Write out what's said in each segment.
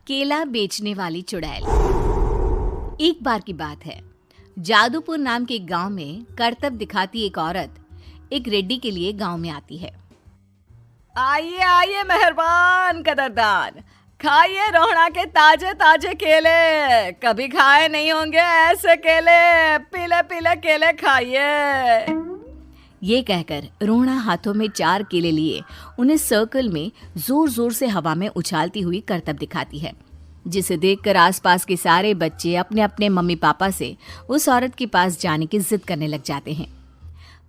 केला बेचने वाली चुड़ैल। एक बार की बात है, जादूपुर नाम के गांव में करतब दिखाती एक औरत एक रेड्डी के लिए गांव में आती है। आइए आइए मेहरबान कदरदान, खाइए रोहड़ा के ताजे ताजे केले। कभी खाए नहीं होंगे ऐसे केले, पीले पीले केले खाइए। ये कहकर रोहड़ा हाथों में 4 केले लिए उन्हें सर्कल में जोर जोर से हवा में उछालती हुई करतब दिखाती है, जिसे देखकर आसपास के सारे बच्चे अपने अपने मम्मी पापा से उस औरत के पास जाने की जिद करने लग जाते हैं।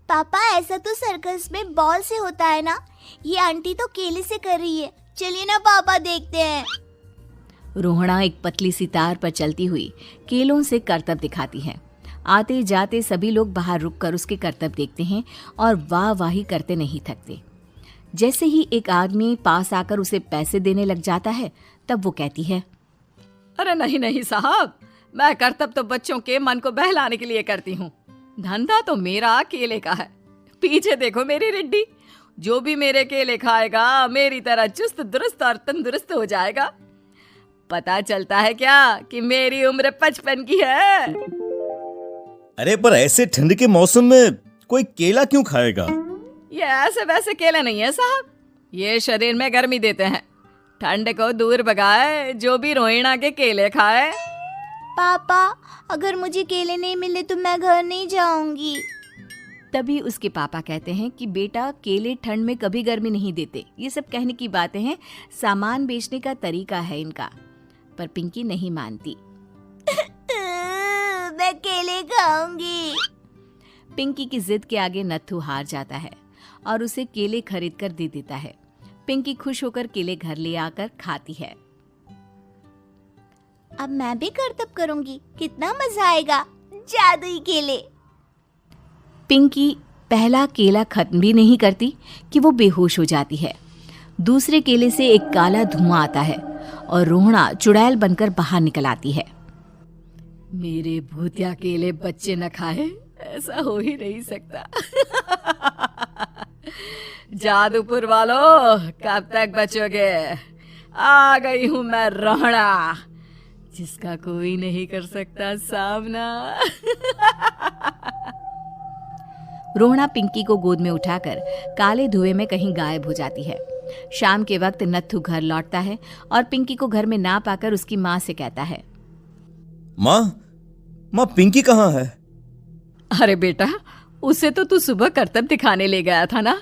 पापा, ऐसा तो सर्कस में बॉल से होता है ना, ये आंटी तो केले से कर रही है। चलिए ना पापा, देखते हैं। रोहड़ा एक पतली सी तार पर चलती हुई केलों से करतब दिखाती है। आते जाते सभी लोग बाहर रुककर उसके करतब देखते हैं और वाह वाही करते नहीं थकते। जैसे ही एक आदमी पास आकर उसे पैसे देने लग जाता है, तब वो कहती है, अरे नहीं नहीं साहब, मैं करतब तो बच्चों के मन को बहलाने के लिए करती हूँ। धंधा तो मेरा केले का है। पीछे देखो मेरी रिड्डी, जो भी मेरे केले खाएगा मेरी तरह चुस्त दुरुस्त और तंदुरुस्त हो जाएगा। पता चलता है क्या कि मेरी उम्र 55 की है। अरे पर ऐसे ठंड के मौसम में कोई केला क्यों खाएगा? ये ऐसे वैसे केले नहीं है साहब, ये शरीर में गर्मी देते हैं, ठंड को दूर भगाए। जो भी रोहिणा के केले खाए। पापा, अगर मुझे केले नहीं मिले तो मैं घर नहीं जाऊंगी। तभी उसके पापा कहते हैं कि बेटा, केले ठंड में कभी गर्मी नहीं देते। ये सब कहने की बातें हैं, सामान बेचने का तरीका है इनका। पर पिंकी नहीं मानती। मैं केले खाऊंगी। पिंकी की जिद के आगे नत्थू हार जाता है और उसे केले खरीद कर दे देता है। पिंकी खुश होकर केले घर ले आकर खाती है। अब मैं भी करतब करूंगी, कितना मजा आएगा। जादुई केले। पिंकी पहला केला खत्म भी नहीं करती कि वो बेहोश हो जाती है। दूसरे केले से एक काला धुआं आता है और रोहड़ा चुड़ैल बनकर बाहर निकल आती है। मेरे भूतिया केले बच्चे न खाए, ऐसा हो ही नहीं सकता। जादूपुर वालों, कब तक बचोगे? आ गई हूं मैं रोहड़ा, जिसका कोई नहीं कर सकता सामना। रोहड़ा पिंकी को गोद में उठाकर काले धुएं में कहीं गायब हो जाती है। शाम के वक्त नत्थू घर लौटता है और पिंकी को घर में ना पाकर उसकी माँ से कहता है, माँ पिंकी कहाँ है? अरे बेटा, उसे तो तू सुबह करतब दिखाने ले गया था ना,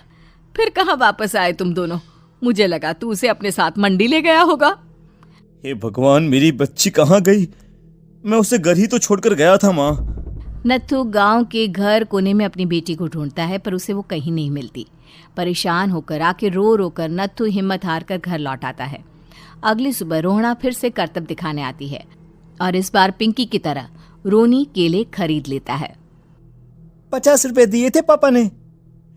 फिर कहाँ वापस आए तुम दोनों? मुझे लगा तू उसे अपने साथ मंडी ले गया होगा। हे भगवान, मेरी बच्ची कहाँ गई? मैं उसे घर ही तो छोड़कर गया था माँ। नत्थू गांव के घर कोने में अपनी बेटी को ढूंढता है, पर उसे वो कहीं नहीं मिलती। परेशान होकर आखिर रो रो कर नत्थू हिम्मत हार कर घर लौट आता है। अगली सुबह रोहड़ा फिर से करतब दिखाने आती है और इस बार पिंकी की तरह रोनी केले खरीद लेता है। 50 रुपए दिए थे पापा ने,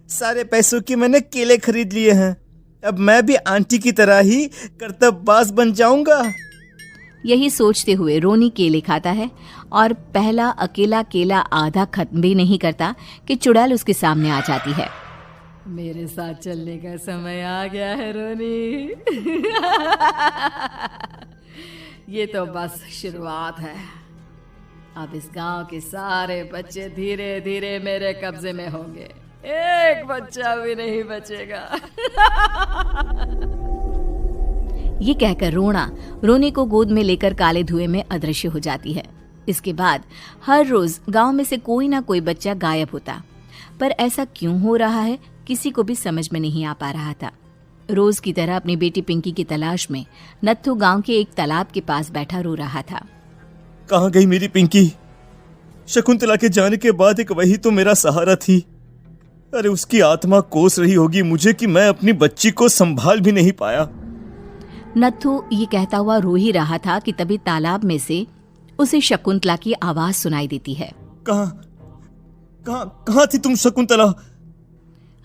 सारे पैसों की मैंने केले खरीद लिए हैं। अब मैं भी आंटी की तरह ही करतबबाज बन जाऊंगा। यही सोचते हुए रोनी केले खाता है और पहला अकेला केला आधा खत्म भी नहीं करता कि चुड़ैल उसके सामने आ जाती है। मेरे साथ चलने का समय आ गया है रोनी। ये तो बस शुरुआत है। अब इस गांव के सारे बच्चे धीरे धीरे मेरे कब्जे में होंगे, एक बच्चा भी नहीं बचेगा। ये कहकर रोना रोनी को गोद में लेकर काले धुएं में अदृश्य हो जाती है। इसके बाद हर रोज गांव में से कोई ना कोई बच्चा गायब होता, पर ऐसा क्यों हो रहा है किसी को भी समझ में नहीं आ पा रहा था। रोज की तरह अपनी बेटी पिंकी की तलाश में नत्थू गांव के एक तालाब के पास बैठा रो रहा था। कहाँ गई मेरी पिंकी? शकुंतला के जाने के बाद एक वही तो मेरा सहारा थी। अरे उसकी आत्मा कोस रही होगी मुझे कि मैं अपनी बच्ची को संभाल भी नहीं पाया। नत्थू ये कहता हुआ रो ही रहा था कि तभी तालाब में से उसे शकुंतला की आवाज सुनाई देती है। कहाँ थी तुम शकुंतला?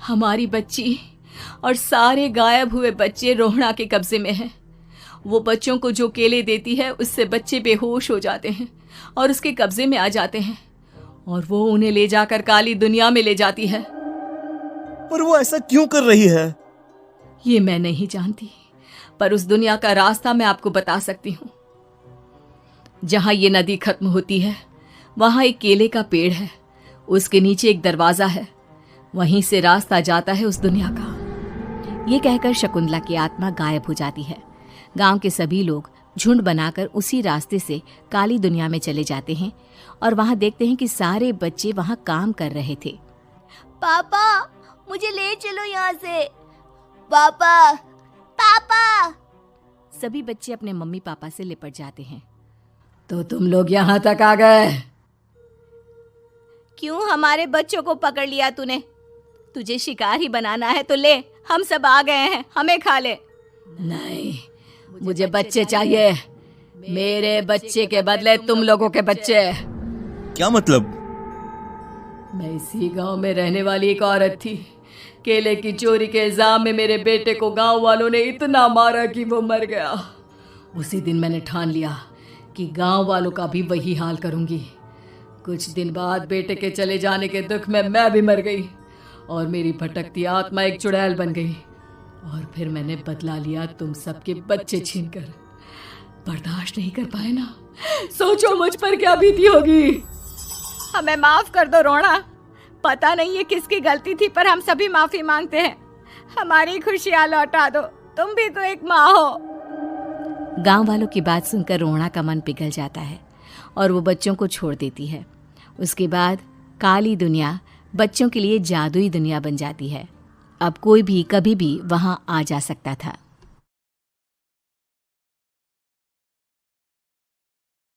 हमारी बच्ची और सारे गायब हुए बच्चे रोहड़ा के कब्जे में हैं। वो बच्चों को जो केले देती है उससे बच्चे बेहोश हो जाते हैं और उसके कब्जे में आ जाते हैं और वो उन्हें ले जाकर काली दुनिया में ले जाती है। पर वो ऐसा क्यों कर रही है? ये मैं नहीं जानती, पर उस दुनिया का रास्ता मैं आपको बता सकती हूँ। जहां ये नदी खत्म होती है वहां एक केले का पेड़ है, उसके नीचे एक दरवाजा है, वहीं से रास्ता जाता है उस दुनिया का। ये कहकर शकुंतला की आत्मा गायब हो जाती है। गांव के सभी लोग झुंड बनाकर उसी रास्ते से काली दुनिया में चले जाते हैं और वहां देखते हैं कि सारे बच्चे वहां काम कर रहे थे। पापा मुझे ले चलो यहाँ से। पापा पापा। सभी बच्चे अपने मम्मी पापा से लिपट जाते हैं। तो तुम लोग यहाँ तक आ गए? क्यों हमारे बच्चों को पकड़ लिया तूने? तुझे शिकार ही बनाना है तो ले, हम सब आ गए हैं, हमें खा ले। नहीं, मुझे बच्चे चाहिए। मेरे बच्चे के बदले तुम लोगों के बच्चे। क्या मतलब? मैं इसी गांव में रहने वाली एक औरत थी। केले की चोरी के इल्जाम में मेरे बेटे को गांव वालों ने इतना मारा कि वो मर गया। उसी दिन मैंने ठान लिया कि गांव वालों का भी वही हाल करूंगी। कुछ दिन बाद बेटे के चले जाने के दुख में मैं भी मर गई और मेरी भटकती आत्मा एक चुड़ैल बन गई। और फिर मैंने बदला लिया तुम सबके बच्चे छीनकर। बर्दाश्त नहीं कर पाए ना? सोचो मुझ पर क्या बीती होगी। हमें माफ कर दो रोना। पता नहीं ये किसकी गलती थी, पर हम सभी माफी मांगते हैं। हमारी खुशियां लौटा दो, तुम भी तो एक माँ हो। गांव वालों की बात सुनकर रोना का मन पिघल जाता है और वो बच्चों को छोड़ देती है। उसके बाद काली दुनिया बच्चों के लिए जादुई दुनिया बन जाती है। अब कोई भी कभी भी वहां आ जा सकता था।